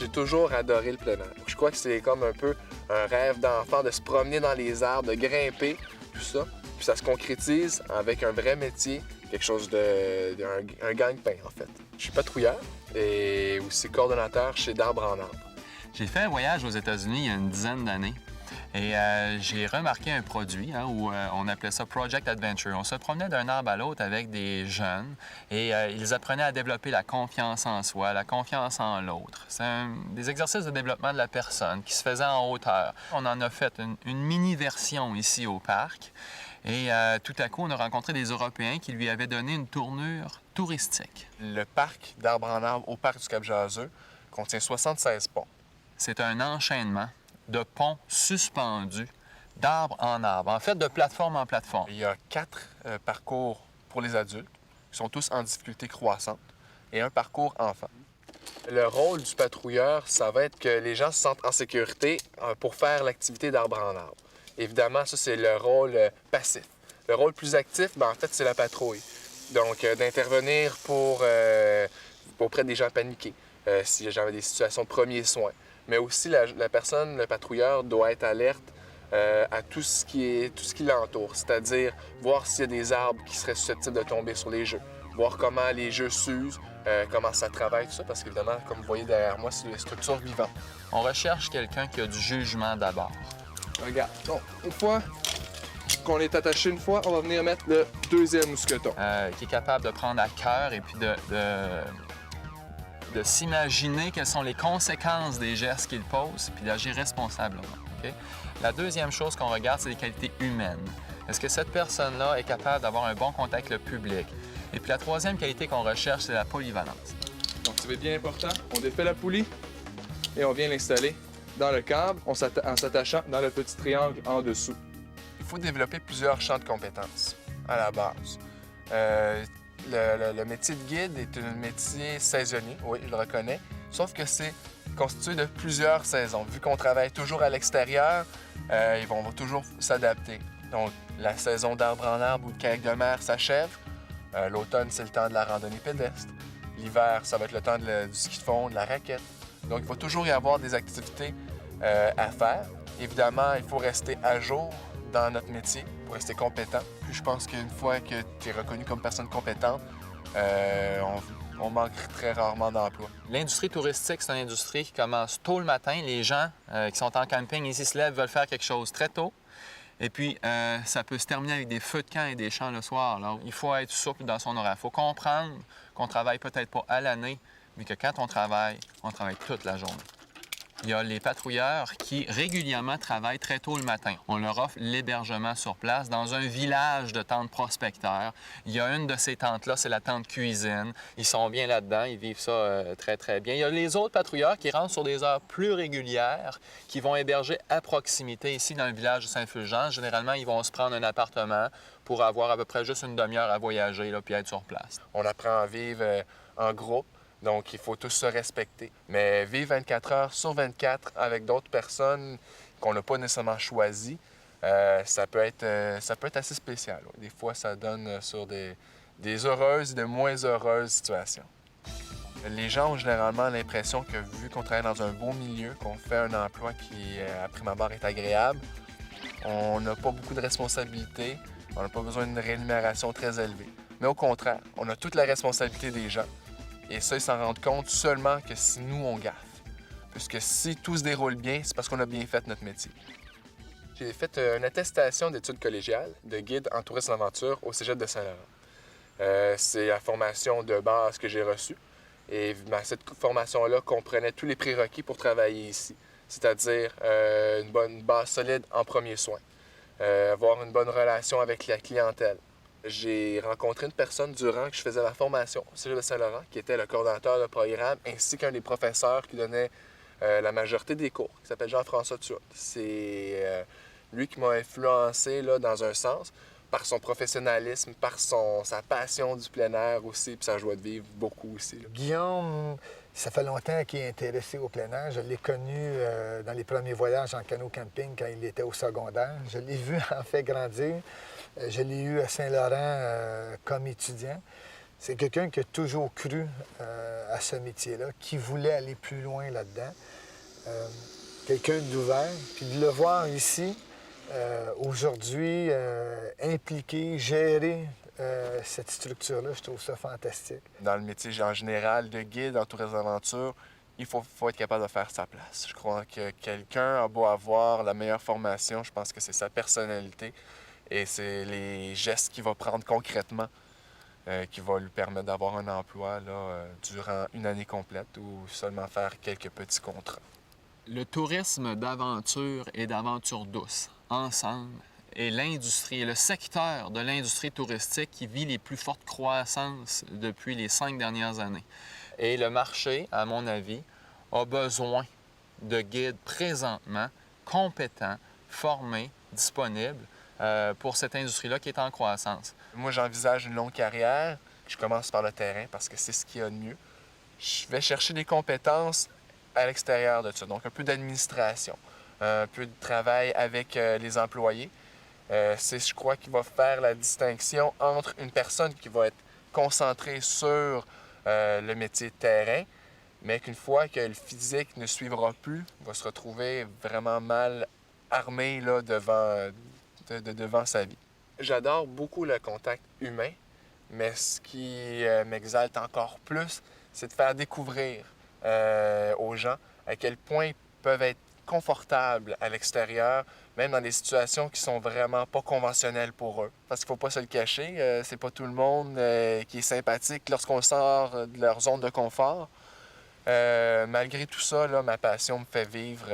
j'ai toujours adoré le plein air. Je crois que c'est comme un peu un rêve d'enfant de se promener dans les arbres, de grimper, tout ça. Puis ça se concrétise avec un vrai métier, quelque chose un gagne-pain en fait. Je suis patrouilleur et aussi coordonnateur chez d'Arbre en Arbre. J'ai fait un voyage aux États-Unis il y a une dizaine d'années et j'ai remarqué un produit où on appelait ça Project Adventure. On se promenait d'un arbre à l'autre avec des jeunes et ils apprenaient à développer la confiance en soi, la confiance en l'autre. C'est des exercices de développement de la personne qui se faisaient en hauteur. On en a fait une mini-version ici au parc et tout à coup, on a rencontré des Européens qui lui avaient donné une tournure touristique. Le parc d'Arbre en Arbre au parc du Cap-Jaseux contient 76 ponts. C'est un enchaînement de ponts suspendus d'arbre en arbre, en fait de plateforme en plateforme. Il y a 4 parcours pour les adultes, qui sont tous en difficulté croissante, et un parcours enfant. Le rôle du patrouilleur, ça va être que les gens se sentent en sécurité pour faire l'activité d'arbre en arbre. Évidemment, ça, c'est le rôle passif. Le rôle plus actif, en fait, c'est la patrouille. Donc, d'intervenir auprès des gens paniqués, si j'avais des situations de premiers soins. Mais aussi, la personne, le patrouilleur, doit être alerte à tout ce qui l'entoure, c'est-à-dire voir s'il y a des arbres qui seraient susceptibles de tomber sur les jeux, voir comment les jeux s'usent, comment ça travaille, tout ça, parce qu'évidemment, comme vous voyez derrière moi, c'est des structures vivantes. On recherche quelqu'un qui a du jugement d'abord. Regarde, donc, une fois qu'on est attaché une fois, on va venir mettre le deuxième mousqueton. Qui est capable de prendre à cœur et puis de s'imaginer quelles sont les conséquences des gestes qu'il pose, puis d'agir responsablement. Okay? La deuxième chose qu'on regarde, c'est les qualités humaines. Est-ce que cette personne-là est capable d'avoir un bon contact avec le public? Et puis la troisième qualité qu'on recherche, c'est la polyvalence. Donc, ça va être bien important. On défait la poulie et on vient l'installer dans le câble en s'attachant dans le petit triangle en dessous. Il faut développer plusieurs champs de compétences à la base. Le métier de guide est un métier saisonnier, oui, je le reconnais, sauf que c'est constitué de plusieurs saisons. Vu qu'on travaille toujours à l'extérieur, ils vont toujours s'adapter. Donc, la saison d'arbre en arbre ou de kayak de mer s'achève. L'automne, c'est le temps de la randonnée pédestre. L'hiver, ça va être le temps du ski de fond, de la raquette. Donc, il va toujours y avoir des activités à faire. Évidemment, il faut rester à jour dans notre métier pour rester compétent. Puis je pense qu'une fois que tu es reconnu comme personne compétente, on manque très rarement d'emploi. L'industrie touristique, c'est une industrie qui commence tôt le matin. Les gens qui sont en camping ici se lèvent, veulent faire quelque chose très tôt. Et puis, ça peut se terminer avec des feux de camp et des chants le soir. Alors, il faut être souple dans son horaire. Il faut comprendre qu'on travaille peut-être pas à l'année, mais que quand on travaille toute la journée. Il y a les patrouilleurs qui régulièrement travaillent très tôt le matin. On leur offre l'hébergement sur place dans un village de tentes prospecteurs. Il y a une de ces tentes-là, c'est la tente cuisine. Ils sont bien là-dedans, ils vivent ça très, très bien. Il y a les autres patrouilleurs qui rentrent sur des heures plus régulières, qui vont héberger à proximité, ici dans le village de Saint-Fulgence. Généralement, ils vont se prendre un appartement pour avoir à peu près juste une demi-heure à voyager là, puis être sur place. On apprend à vivre en groupe. Donc, il faut tous se respecter. Mais vivre 24 heures sur 24 avec d'autres personnes qu'on n'a pas nécessairement choisies, ça peut être assez spécial. Des fois, ça donne sur des heureuses et de moins heureuses situations. Les gens ont généralement l'impression que, vu qu'on travaille dans un beau milieu, qu'on fait un emploi qui, à prime abord, est agréable, on n'a pas beaucoup de responsabilités, on n'a pas besoin d'une rémunération très élevée. Mais au contraire, on a toute la responsabilité des gens. Et ça, ils s'en rendent compte seulement que si nous, on gaffe. Puisque si tout se déroule bien, c'est parce qu'on a bien fait notre métier. J'ai fait une attestation d'études collégiales de guide en tourisme d'aventure au Cégep de Saint-Laurent. C'est la formation de base que j'ai reçue. Et cette formation-là comprenait tous les prérequis pour travailler ici. C'est-à-dire une bonne base solide en premiers soins, avoir une bonne relation avec la clientèle. J'ai rencontré une personne durant que je faisais la formation au Cégep de Saint-Laurent, qui était le coordonnateur de programme, ainsi qu'un des professeurs qui donnait la majorité des cours, qui s'appelle Jean-François Turut. C'est lui qui m'a influencé là, dans un sens, par son professionnalisme, par sa passion du plein air aussi, puis sa joie de vivre beaucoup aussi. Là. Guillaume, ça fait longtemps qu'il est intéressé au plein air. Je l'ai connu dans les premiers voyages en canot-camping quand il était au secondaire. Je l'ai vu en fait grandir. Je l'ai eu à Saint-Laurent comme étudiant. C'est quelqu'un qui a toujours cru à ce métier-là, qui voulait aller plus loin là-dedans. Quelqu'un d'ouvert. Puis de le voir ici, aujourd'hui, impliqué, gérer cette structure-là, je trouve ça fantastique. Dans le métier en général de guide en tourisme d'aventure, il faut être capable de faire sa place. Je crois que quelqu'un a beau avoir la meilleure formation, je pense que c'est sa personnalité et c'est les gestes qu'il va prendre concrètement qui va lui permettre d'avoir un emploi là, durant une année complète ou seulement faire quelques petits contrats. Le tourisme d'aventure et d'aventure douce, ensemble, est l'industrie, le secteur de l'industrie touristique qui vit les plus fortes croissances depuis les 5 dernières années. Et le marché, à mon avis, a besoin de guides présentement compétents, formés, disponibles pour cette industrie-là qui est en croissance. Moi, j'envisage une longue carrière. Je commence par le terrain parce que c'est ce qu'il y a de mieux. Je vais chercher des compétences à l'extérieur de ça, donc un peu d'administration, un peu de travail avec les employés. C'est, je crois, qui va faire la distinction entre une personne qui va être concentrée sur le métier de terrain, mais qu'une fois que le physique ne suivra plus, va se retrouver vraiment mal armé là, devant sa vie. J'adore beaucoup le contact humain, mais ce qui m'exalte encore plus, c'est de faire découvrir aux gens à quel point ils peuvent être confortables à l'extérieur, même dans des situations qui sont vraiment pas conventionnelles pour eux. Parce qu'il faut pas se le cacher, c'est pas tout le monde qui est sympathique lorsqu'on sort de leur zone de confort. Malgré tout ça, là, ma passion me fait vivre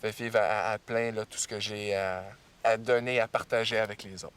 à plein là, tout ce que j'ai à donner, à partager avec les autres.